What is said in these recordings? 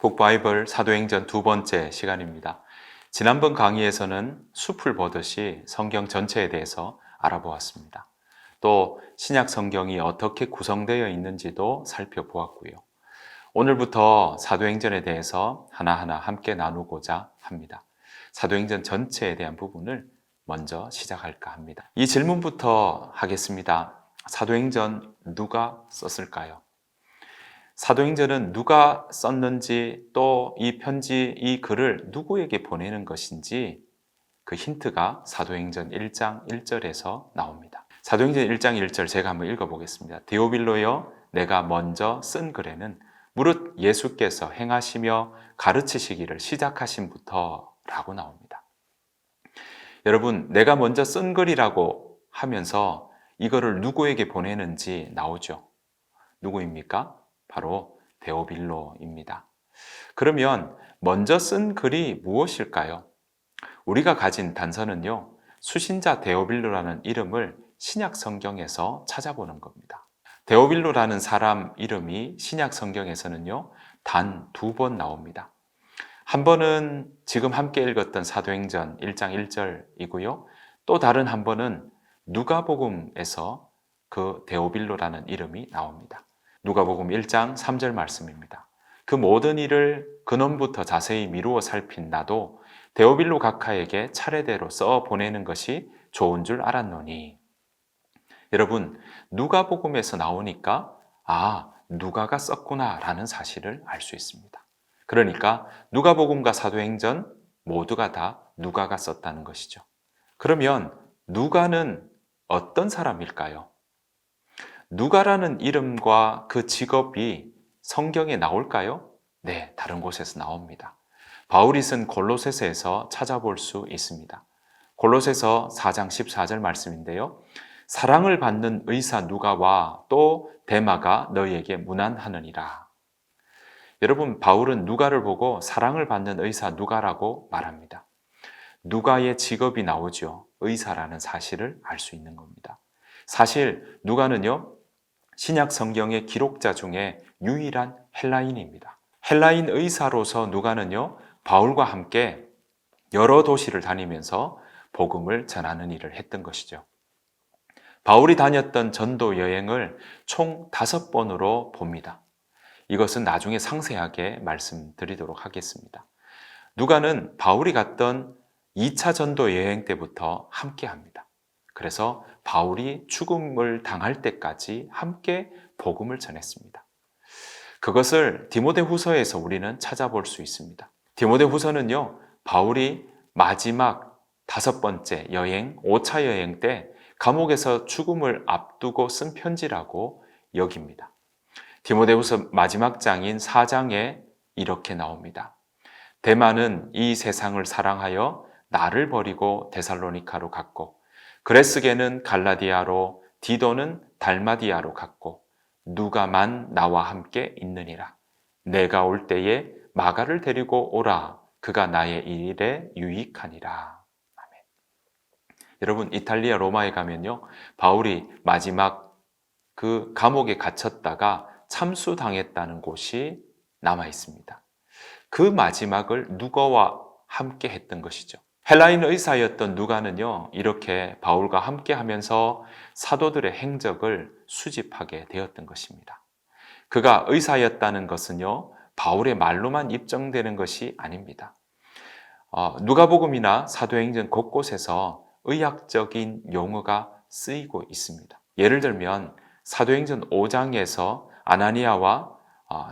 북바이블 사도행전 두 번째 시간입니다. 지난번 강의에서는 숲을 보듯이 성경 전체에 대해서 알아보았습니다. 또 신약 성경이 어떻게 구성되어 있는지도 살펴보았고요. 오늘부터 사도행전에 대해서 하나하나 함께 나누고자 합니다. 사도행전 전체에 대한 부분을 먼저 시작할까 합니다. 이 질문부터 하겠습니다. 사도행전 누가 썼을까요? 사도행전은 누가 썼는지, 또 이 편지, 이 글을 누구에게 보내는 것인지 그 힌트가 사도행전 1장 1절에서 나옵니다. 사도행전 1장 1절 제가 한번 읽어보겠습니다. 데오빌로여, 내가 먼저 쓴 글에는 무릇 예수께서 행하시며 가르치시기를 시작하신부터 라고 나옵니다. 여러분, 내가 먼저 쓴 글이라고 하면서 이거를 누구에게 보내는지 나오죠. 누구입니까? 바로 데오빌로입니다. 그러면 먼저 쓴 글이 무엇일까요? 우리가 가진 단서는요, 수신자 데오빌로라는 이름을 신약 성경에서 찾아보는 겁니다. 데오빌로라는 사람 이름이 신약 성경에서는요, 단 2번 나옵니다. 한 번은 지금 함께 읽었던 사도행전 1장 1절이고요. 또 다른 한 번은 누가복음에서 그 데오빌로라는 이름이 나옵니다. 누가복음 1장 3절 말씀입니다. 그 모든 일을 근원부터 자세히 미루어 살핀 나도 데오빌로 각하에게 차례대로 써 보내는 것이 좋은 줄 알았노니. 여러분, 누가복음에서 나오니까 누가가 썼구나 라는 사실을 알 수 있습니다. 그러니까 누가복음과 사도행전 모두가 다 누가가 썼다는 것이죠. 그러면 누가는 어떤 사람일까요? 누가라는 이름과 그 직업이 성경에 나올까요? 네, 다른 곳에서 나옵니다. 바울이 쓴 골로새서에서 찾아볼 수 있습니다. 골로새서 4장 14절 말씀인데요. 사랑을 받는 의사 누가와 또 데마가 너희에게 문안하느니라. 여러분, 바울은 누가를 보고 사랑을 받는 의사 누가라고 말합니다. 누가의 직업이 나오죠. 의사라는 사실을 알 수 있는 겁니다. 사실 누가는요, 신약 성경의 기록자 중에 유일한 헬라인입니다. 헬라인 의사로서 누가는요, 바울과 함께 여러 도시를 다니면서 복음을 전하는 일을 했던 것이죠. 바울이 다녔던 전도 여행을 총 5번으로 봅니다. 이것은 나중에 상세하게 말씀드리도록 하겠습니다. 누가는 바울이 갔던 2차 전도 여행 때부터 함께 합니다. 그래서 바울이 죽음을 당할 때까지 함께 복음을 전했습니다. 그것을 디모데후서에서 우리는 찾아볼 수 있습니다. 디모데후서는요, 바울이 마지막 5번째 여행, 5차 여행 때 감옥에서 죽음을 앞두고 쓴 편지라고 여깁니다. 디모데후서 마지막 장인 4장에 이렇게 나옵니다. 데마는 이 세상을 사랑하여 나를 버리고 데살로니카로 갔고, 그레스게는 갈라디아로, 디도는 달마디아로 갔고, 누가만 나와 함께 있느니라. 내가 올 때에 마가를 데리고 오라. 그가 나의 일에 유익하니라. 아멘. 여러분, 이탈리아 로마에 가면요, 바울이 마지막 그 감옥에 갇혔다가 참수당했다는 곳이 남아 있습니다. 그 마지막을 누가와 함께 했던 것이죠. 헬라인 의사였던 누가는요, 이렇게 바울과 함께 하면서 사도들의 행적을 수집하게 되었던 것입니다. 그가 의사였다는 것은요, 바울의 말로만 입증되는 것이 아닙니다. 누가복음이나 사도행전 곳곳에서 의학적인 용어가 쓰이고 있습니다. 예를 들면 사도행전 5장에서 아나니아와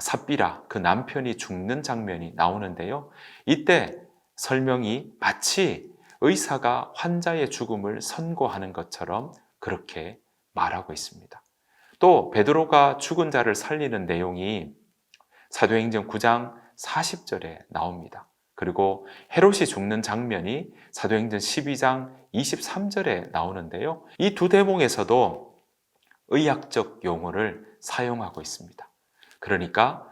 삽비라 그 남편이 죽는 장면이 나오는데요. 이때 설명이 마치 의사가 환자의 죽음을 선고하는 것처럼 그렇게 말하고 있습니다. 또 베드로가 죽은 자를 살리는 내용이 사도행전 9장 40절에 나옵니다. 그리고 헤롯이 죽는 장면이 사도행전 12장 23절에 나오는데요. 이 두 대목에서도 의학적 용어를 사용하고 있습니다. 그러니까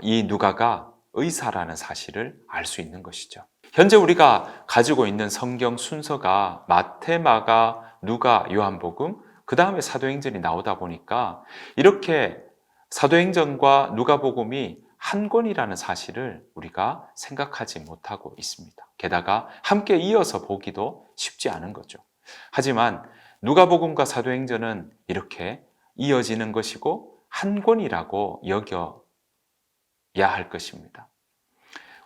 이 누가가 의사라는 사실을 알 수 있는 것이죠. 현재 우리가 가지고 있는 성경 순서가 마태, 마가, 누가, 요한복음, 그 다음에 사도행전이 나오다 보니까 이렇게 사도행전과 누가복음이 한 권이라는 사실을 우리가 생각하지 못하고 있습니다. 게다가 함께 이어서 보기도 쉽지 않은 거죠. 하지만 누가복음과 사도행전은 이렇게 이어지는 것이고 한 권이라고 여겨야 할 것입니다.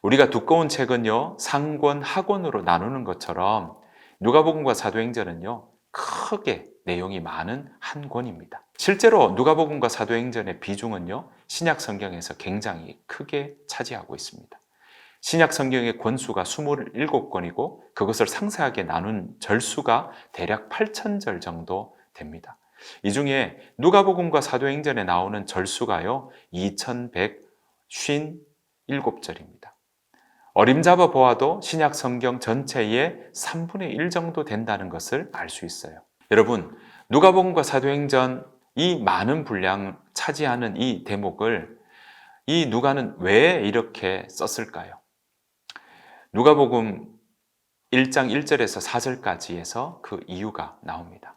우리가 두꺼운 책은요, 상권, 하권으로 나누는 것처럼 누가복음과 사도행전은요, 크게 내용이 많은 한 권입니다. 실제로 누가복음과 사도행전의 비중은요, 신약 성경에서 굉장히 크게 차지하고 있습니다. 신약 성경의 권수가 27권이고 그것을 상세하게 나눈 절수가 대략 8,000절 정도 됩니다. 이 중에 누가복음과 사도행전에 나오는 절수가요, 2157절입니다. 어림잡아 보아도 신약 성경 전체의 3분의 1 정도 된다는 것을 알 수 있어요. 여러분, 누가복음과 사도행전 이 많은 분량 차지하는 이 대목을 이 누가는 왜 이렇게 썼을까요? 누가복음 1장 1절에서 4절까지에서 그 이유가 나옵니다.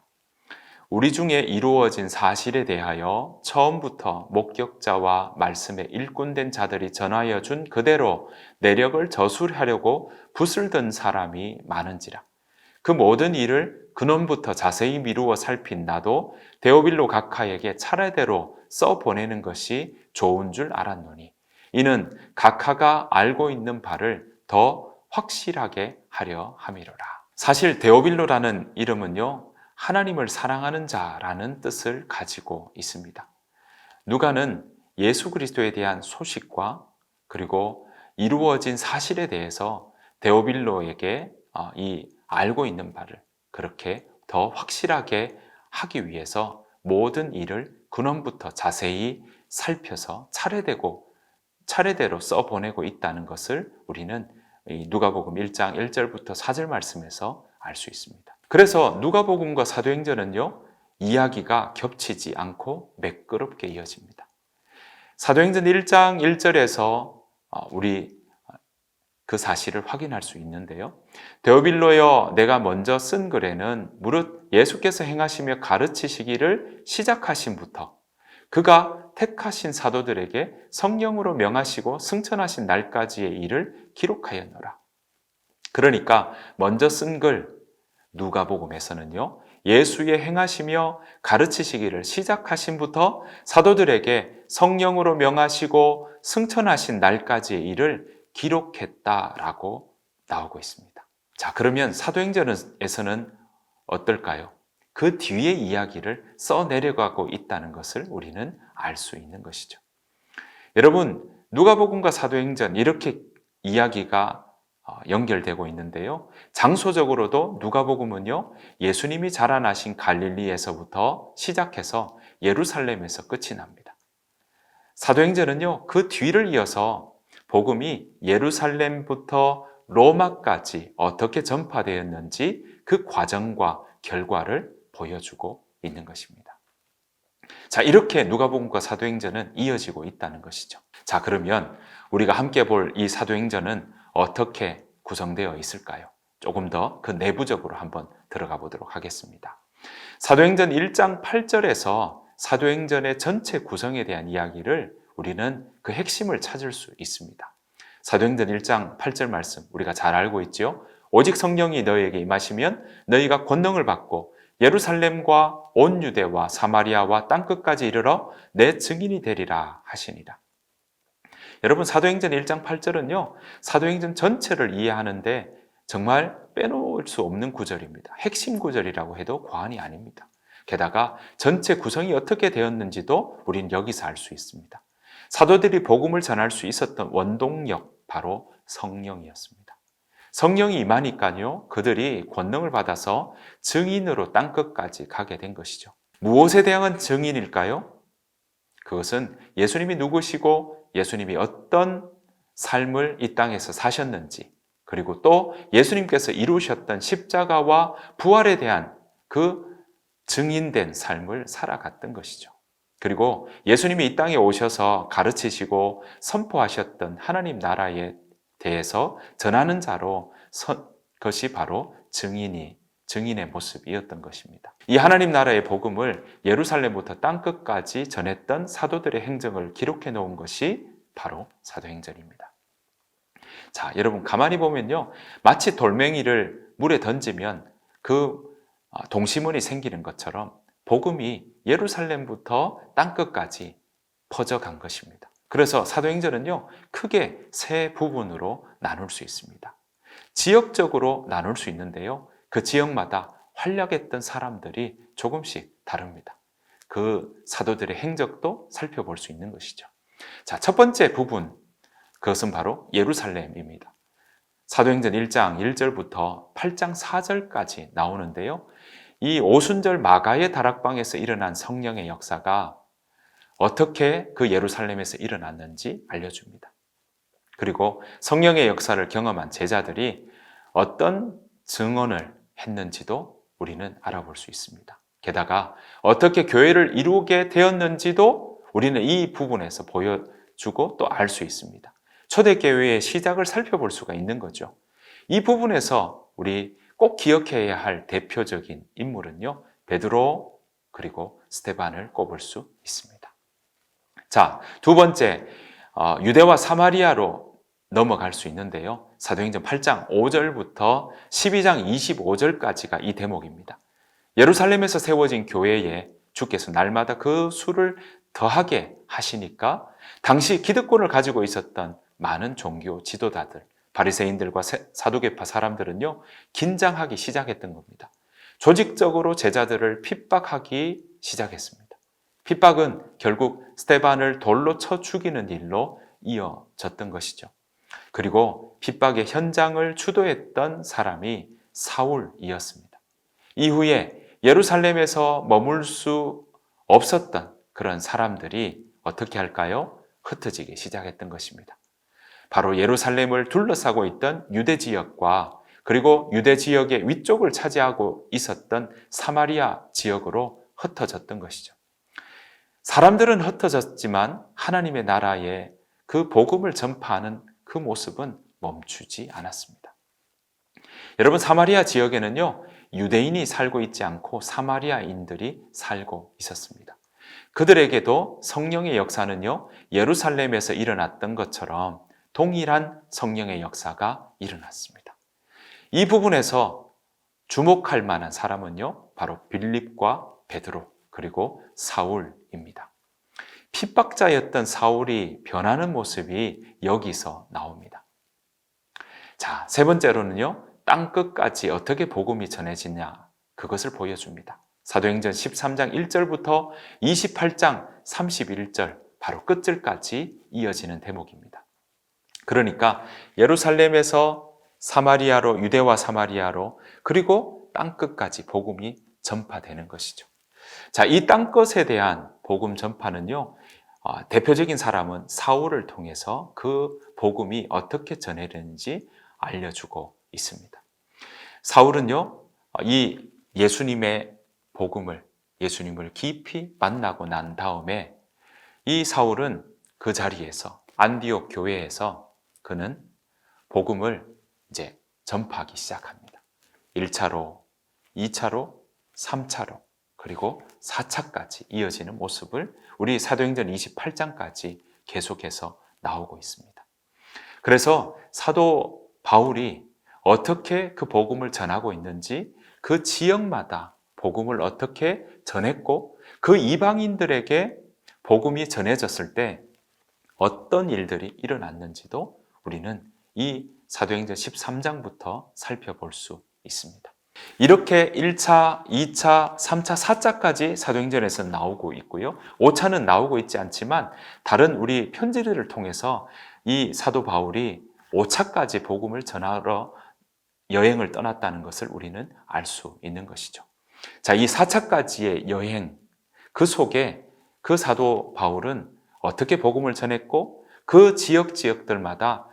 우리 중에 이루어진 사실에 대하여 처음부터 목격자와 말씀에 일꾼된 자들이 전하여 준 그대로 내력을 저술하려고 붓을 든 사람이 많은지라. 그 모든 일을 근원부터 자세히 미루어 살핀 나도 데오빌로 각하에게 차례대로 써보내는 것이 좋은 줄 알았노니 이는 각하가 알고 있는 바를 더 확실하게 하려 함이로라. 사실 데오빌로라는 이름은요, 하나님을 사랑하는 자라는 뜻을 가지고 있습니다. 누가는 예수 그리스도에 대한 소식과 그리고 이루어진 사실에 대해서 데오빌로에게 이 알고 있는 바를 그렇게 더 확실하게 하기 위해서 모든 일을 근원부터 자세히 살펴서 차례대로 써보내고 있다는 것을 우리는 이 누가복음 1장 1절부터 4절 말씀에서 알 수 있습니다. 그래서 누가복음과 사도행전은요, 이야기가 겹치지 않고 매끄럽게 이어집니다. 사도행전 1장 1절에서 우리 그 사실을 확인할 수 있는데요. 데오빌로여, 내가 먼저 쓴 글에는 무릇 예수께서 행하시며 가르치시기를 시작하신부터 그가 택하신 사도들에게 성령으로 명하시고 승천하신 날까지의 일을 기록하였노라. 그러니까 먼저 쓴 글 누가복음에서는요, 예수의 행하시며 가르치시기를 시작하신부터 사도들에게 성령으로 명하시고 승천하신 날까지의 일을 기록했다라고 나오고 있습니다. 자, 그러면 사도행전에서는 어떨까요? 그 뒤의 이야기를 써내려가고 있다는 것을 우리는 알 수 있는 것이죠. 여러분, 누가복음과 사도행전 이렇게 이야기가 연결되고 있는데요. 장소적으로도 누가복음은요, 예수님이 자라나신 갈릴리에서부터 시작해서 예루살렘에서 끝이 납니다. 사도행전은요, 그 뒤를 이어서 복음이 예루살렘부터 로마까지 어떻게 전파되었는지 그 과정과 결과를 보여주고 있는 것입니다. 자, 이렇게 누가복음과 사도행전은 이어지고 있다는 것이죠. 자, 그러면 우리가 함께 볼 이 사도행전은 어떻게 구성되어 있을까요? 조금 더 그 내부적으로 한번 들어가 보도록 하겠습니다. 사도행전 1장 8절에서 사도행전의 전체 구성에 대한 이야기를 우리는 그 핵심을 찾을 수 있습니다. 사도행전 1장 8절 말씀 우리가 잘 알고 있죠? 오직 성령이 너희에게 임하시면 너희가 권능을 받고 예루살렘과 온 유대와 사마리아와 땅끝까지 이르러 내 증인이 되리라 하시니라. 여러분, 사도행전 1장 8절은요, 사도행전 전체를 이해하는데 정말 빼놓을 수 없는 구절입니다. 핵심 구절이라고 해도 과언이 아닙니다. 게다가 전체 구성이 어떻게 되었는지도 우린 여기서 알 수 있습니다. 사도들이 복음을 전할 수 있었던 원동력, 바로 성령이었습니다. 성령이 임하니까요, 그들이 권능을 받아서 증인으로 땅끝까지 가게 된 것이죠. 무엇에 대한 증인일까요? 그것은 예수님이 누구시고 예수님이 어떤 삶을 이 땅에서 사셨는지, 그리고 또 예수님께서 이루셨던 십자가와 부활에 대한 그 증인된 삶을 살아갔던 것이죠. 그리고 예수님이 이 땅에 오셔서 가르치시고 선포하셨던 하나님 나라에 대해서 전하는 자로 것이 바로 증인의 모습이었던 것입니다. 이 하나님 나라의 복음을 예루살렘부터 땅끝까지 전했던 사도들의 행적을 기록해 놓은 것이 바로 사도행전입니다. 자, 여러분 가만히 보면요, 마치 돌멩이를 물에 던지면 그 동시문이 생기는 것처럼 복음이 예루살렘부터 땅끝까지 퍼져간 것입니다. 그래서 사도행전은요, 크게 세 부분으로 나눌 수 있습니다. 지역적으로 나눌 수 있는데요, 그 지역마다 활약했던 사람들이 조금씩 다릅니다. 그 사도들의 행적도 살펴볼 수 있는 것이죠. 자, 첫 번째 부분, 그것은 바로 예루살렘입니다. 사도행전 1장 1절부터 8장 4절까지 나오는데요, 이 오순절 마가의 다락방에서 일어난 성령의 역사가 어떻게 그 예루살렘에서 일어났는지 알려줍니다. 그리고 성령의 역사를 경험한 제자들이 어떤 증언을 했는지도 우리는 알아볼 수 있습니다. 게다가 어떻게 교회를 이루게 되었는지도 우리는 이 부분에서 보여주고 또 알 수 있습니다. 초대교회의 시작을 살펴볼 수가 있는 거죠. 이 부분에서 우리 꼭 기억해야 할 대표적인 인물은요, 베드로 그리고 스데반을 꼽을 수 있습니다. 자, 두 번째, 유대와 사마리아로 넘어갈 수 있는데요, 사도행전 8장 5절부터 12장 25절까지가 이 대목입니다. 예루살렘에서 세워진 교회에 주께서 날마다 그 수를 더하게 하시니까 당시 기득권을 가지고 있었던 많은 종교 지도자들, 바리새인들과 사두개파 사람들은요, 긴장하기 시작했던 겁니다. 조직적으로 제자들을 핍박하기 시작했습니다. 핍박은 결국 스데반을 돌로 쳐 죽이는 일로 이어졌던 것이죠. 그리고 핍박의 현장을 주도했던 사람이 사울이었습니다. 이후에 예루살렘에서 머물 수 없었던 그런 사람들이 어떻게 할까요? 흩어지기 시작했던 것입니다. 바로 예루살렘을 둘러싸고 있던 유대 지역과 그리고 유대 지역의 위쪽을 차지하고 있었던 사마리아 지역으로 흩어졌던 것이죠. 사람들은 흩어졌지만 하나님의 나라에 그 복음을 전파하는 그 모습은 멈추지 않았습니다. 여러분, 사마리아 지역에는요, 유대인이 살고 있지 않고 사마리아인들이 살고 있었습니다. 그들에게도 성령의 역사는요, 예루살렘에서 일어났던 것처럼 동일한 성령의 역사가 일어났습니다. 이 부분에서 주목할 만한 사람은요, 바로 빌립과 베드로 그리고 사울입니다. 핍박자였던 사울이 변하는 모습이 여기서 나옵니다. 자, 세 번째로는요, 땅끝까지 어떻게 복음이 전해지냐, 그것을 보여줍니다. 사도행전 13장 1절부터 28장 31절, 바로 끝절까지 이어지는 대목입니다. 그러니까 예루살렘에서 사마리아로, 유대와 사마리아로, 그리고 땅끝까지 복음이 전파되는 것이죠. 자, 이 땅끝에 대한 복음 전파는요, 대표적인 사람은 사울을 통해서 그 복음이 어떻게 전해지는지 알려주고 있습니다. 사울은요, 이 예수님의 복음을, 예수님을 깊이 만나고 난 다음에 이 사울은 그 자리에서, 안디옥 교회에서 그는 복음을 이제 전파하기 시작합니다. 1차로, 2차로, 3차로, 그리고 4차까지 이어지는 모습을 우리 사도행전 28장까지 계속해서 나오고 있습니다. 그래서 사도 바울이 어떻게 그 복음을 전하고 있는지, 그 지역마다 복음을 어떻게 전했고, 그 이방인들에게 복음이 전해졌을 때 어떤 일들이 일어났는지도 우리는 이 사도행전 13장부터 살펴볼 수 있습니다. 이렇게 1차, 2차, 3차, 4차까지 사도행전에서 나오고 있고요. 5차는 나오고 있지 않지만 다른 우리 편지들을 통해서 이 사도 바울이 5차까지 복음을 전하러 여행을 떠났다는 것을 우리는 알 수 있는 것이죠. 자, 이 4차까지의 여행, 그 속에 그 사도 바울은 어떻게 복음을 전했고, 그 지역들마다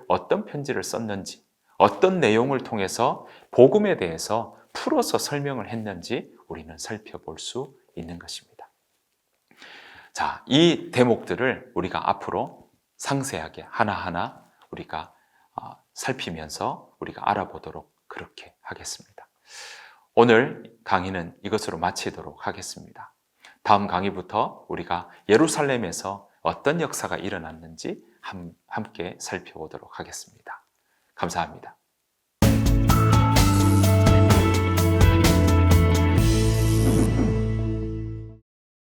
어떤 편지를 썼는지, 어떤 내용을 통해서 복음에 대해서 풀어서 설명을 했는지 우리는 살펴볼 수 있는 것입니다. 자, 이 대목들을 우리가 앞으로 상세하게 하나하나 우리가 살피면서 우리가 알아보도록 그렇게 하겠습니다. 오늘 강의는 이것으로 마치도록 하겠습니다. 다음 강의부터 우리가 예루살렘에서 어떤 역사가 일어났는지 함께 살펴보도록 하겠습니다. 감사합니다.